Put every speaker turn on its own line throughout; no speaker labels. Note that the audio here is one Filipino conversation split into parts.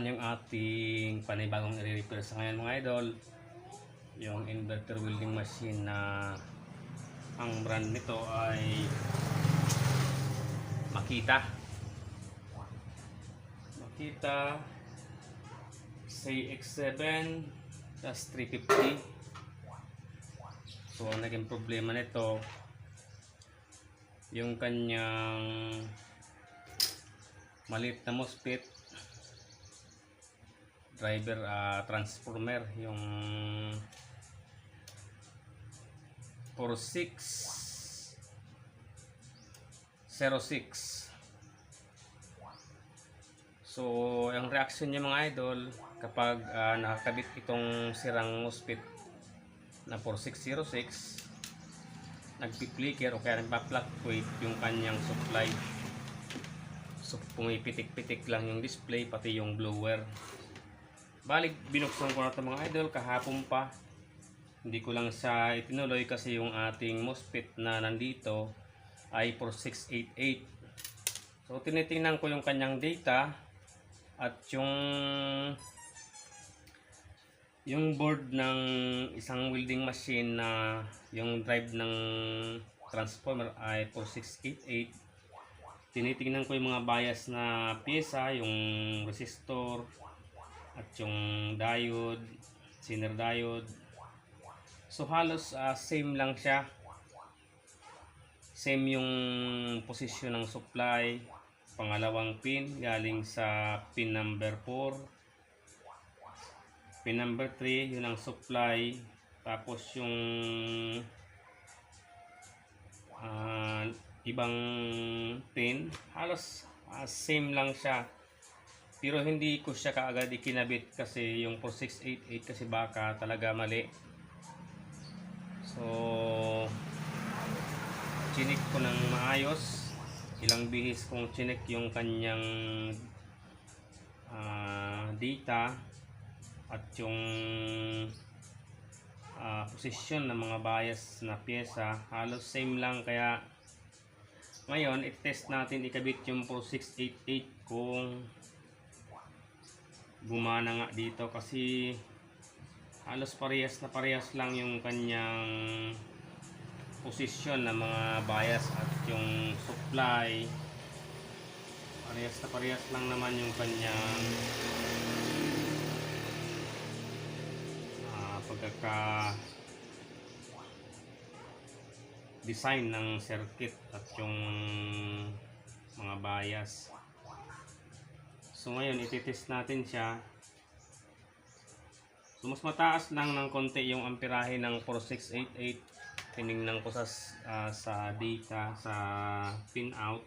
naman yung ating panibagong i-repair sa ngayon mga idol, yung inverter welding machine na ang brand nito ay Makita CX7-350. So ang naging problema nito, yung kanyang maliit na MOSFET driver transformer, yung 4606. So ang reaction niya mga idol kapag nakakabit itong sirang MOSFET na 4606, nagpi-flicker o kaya nagpa-fluctuate yung kanyang supply. So pumipitik-pitik lang yung display pati yung blower. Balik binuksan ko na ito mga idol kahapon pa. Hindi ko lang siya itinuloy kasi yung ating MOSFET na nandito ay 4688. So tinitingnan ko yung kanyang data at yung board ng isang welding machine na yung drive ng transformer ay 4688. Tinitingnan ko yung mga bias na pyesa, yung resistor at yung diode, zener diode. So halos same lang siya. Same yung posisyon ng supply. Pangalawang pin galing sa pin number 4. Pin number 3, yun ang supply. Tapos yung ibang pin, halos same lang siya. Pero hindi ko siya kaagad ikinabit kasi yung 4688 kasi baka talaga mali. So chinik ko ng maayos. Ilang bihis kong chinik yung kanyang data at yung posisyon ng mga bias na pyesa. Halos same lang, kaya ngayon i-test natin ikabit yung 4688 kung gumana nga dito, kasi halos parehas na parehas lang yung kanyang posisyon ng mga bias at yung supply. Parehas na parehas lang naman yung kanyang pagkaka design ng circuit at yung mga bias. So ngayon ititest natin siya. So mas mataas lang ng konti yung amperahe ng 4688. Tinignan ko sa data sa pin out,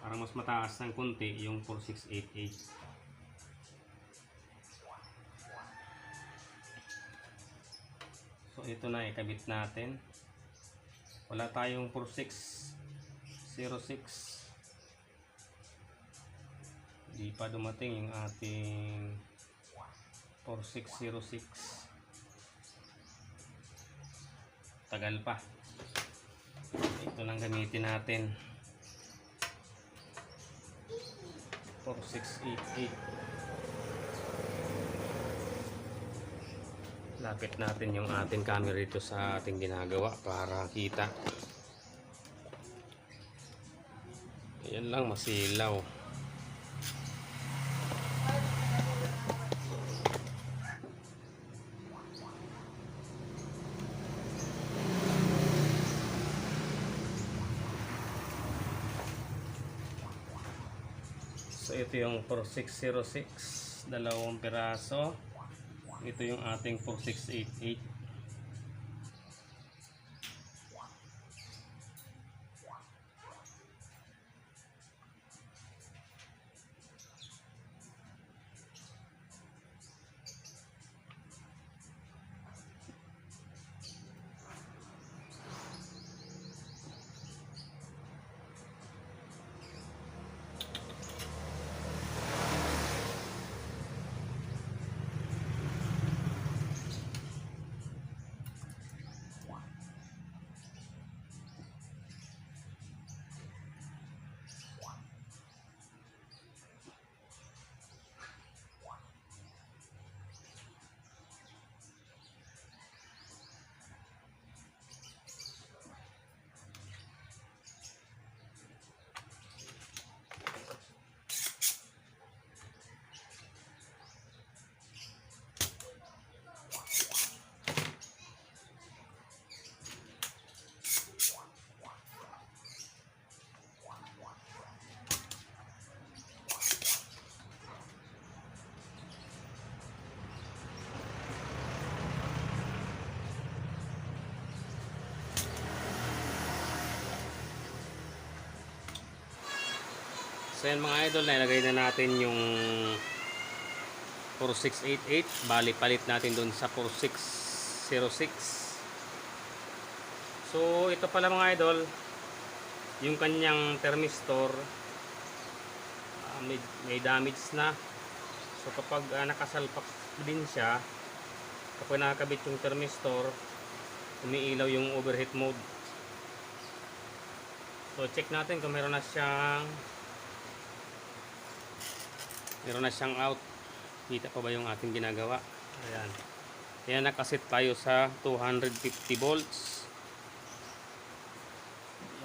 para mas mataas ng konti yung 4688. So ito na, ikabit natin. Wala tayong 4606. Hindi pa dumating yung ating 4606. Tagal pa. Ito lang gamitin natin. 4688. Lapit natin yung ating camera dito sa ating ginagawa para kita. Ayan lang, masilaw. So ito yung 4606, dalawang piraso. Ito yung ating 4688. So yan mga idol, nilagay na natin yung 4688. Bali palit natin doon sa 4606. So ito pala mga idol, yung kanyang thermistor may damage na. So kapag nakasalpak din siya, kapag nakakabit yung thermistor, umiilaw yung overheat mode. So check natin kung meron na siyang out. Kita pa ba yung ating ginagawa? Ayan. Ayan, nakasit tayo sa 250 volts.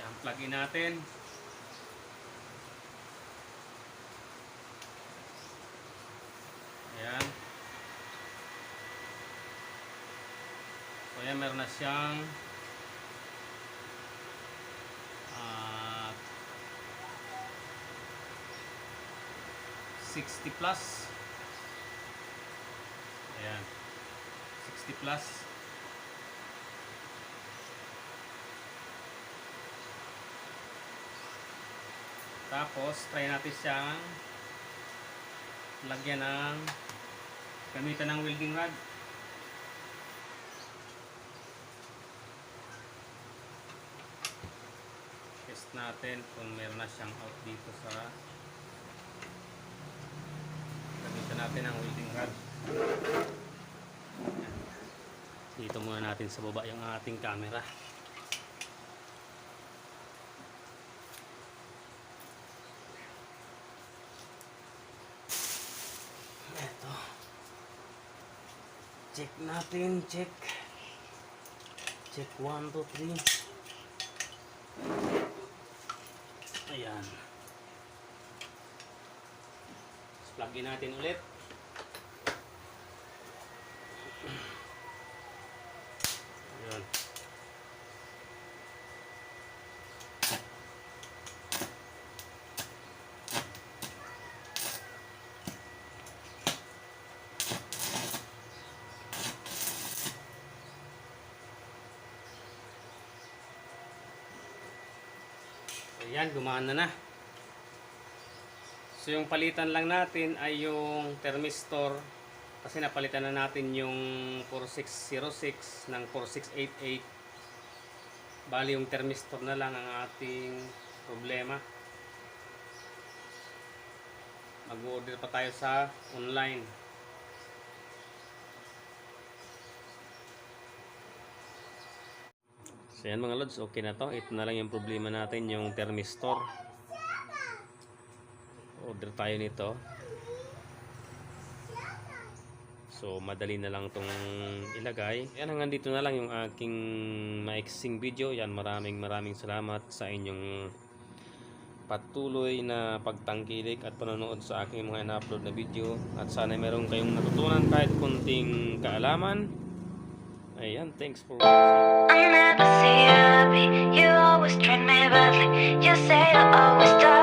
Ayan, plug in natin. Ayan. So ayan, meron na siyang 60 plus. Ayan, 60 plus. Tapos try natin siyang lagyan ng gamitan ng welding rod. Test natin kung meron na siyang out dito sa gamitan natin ang welding rod. Dito muna natin sa baba yung ating camera. Eto. Check natin, check 1, 2, 3. Ayan. Plug in natin ulit. Ayan. Ayan, gumana na. So yung palitan lang natin ay yung thermistor, kasi napalitan na natin yung 4606 ng 4688. Bali yung thermistor na lang ang ating problema. Mag-order pa tayo sa online. So yan mga lods, okay na to. Ito na lang yung problema natin, yung thermistor. Order tayo nito. So madali na lang itong ilagay. Yan, hanggang dito na lang yung aking maiksing video. Yan, maraming salamat sa inyong patuloy na pagtangkilik at panonood sa aking mga ina-upload na video. At sana meron kayong natutunan kahit kunting kaalaman. Ayan, thanks for watching.
I never see you happy. You always treat me badly. You say I always die.